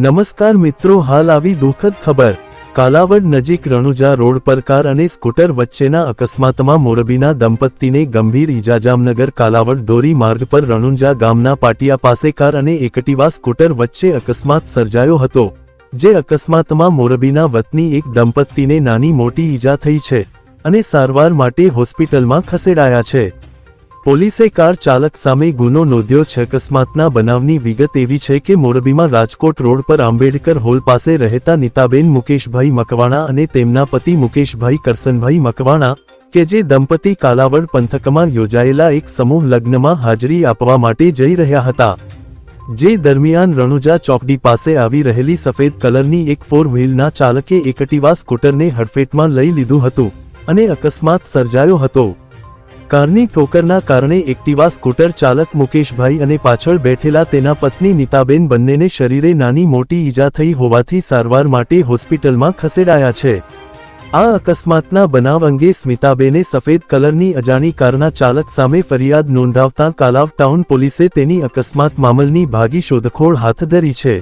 નમસ્કાર મિત્રો, હાલ આવી દુઃખદ ખબર। કાલાવડ નજીક રણુજા રોડ પર કાર અને સ્કૂટર વચ્ચેના અકસ્માતમાં મોરબીના દંપતીને ગંભીર ઈજા। જામનગર કાલાવડ ધોરી માર્ગ પર રણુજા ગામના પાટિયા પાસે કાર અને એક્ટિવા સ્કૂટર વચ્ચે અકસ્માત સર્જાયો હતો, જે અકસ્માતમાં મોરબીના વતની એક દંપતીને નાની મોટી ઈજા થઈ છે અને સારવાર માટે હોસ્પિટલમાં ખસેડાયા છે। પોલીસે કાર ચાલક સામે ગુનો નોંધ્યો છે। અકસ્માતના બનાવની વિગત એવી છે કે મોરબીમાં રાજકોટ રોડ પર આંબેડકર હોલ પાસે રહેતા નીતાબેન મુકેશભાઈ મકવાણા અને તેમના પતિ મુકેશભાઈ કરસનભાઈ મકવાણા કે જે દંપતી કાલાવડ પંથકમાં યોજાયેલા એક સમૂહ લગ્નમાં હાજરી આપવા માટે જઈ રહ્યા હતા, જે દરમિયાન રણુજા ચોકડી પાસે આવી રહેલી સફેદ કલરની એક 4 વ્હીલના ચાલકે એક્ટિવા સ્કૂટરને હડફેટમાં લઈ લીધું હતું અને અકસ્માત સર્જાયો હતો। કારની ઠોકરના કારણે એક્ટિવા સ્કૂટર ચાલક મુકેશભાઈ અને પાછળ બેઠેલા તેના પત્ની નીતાબેન બંનેને શરીરે નાની મોટી ઈજા થઈ હોવાથી સારવાર માટે હોસ્પિટલમાં ખસેડાયા છે। આ અકસ્માતના બનાવ અંગે સ્મિતાબેને સફેદ કલરની અજાણી કારના ચાલક સામે ફરિયાદ નોંધાવતા કાલાવ ટાઉન પોલીસે તેની અકસ્માત મામલની ભાગી શોધખોળ હાથ ધરી છે।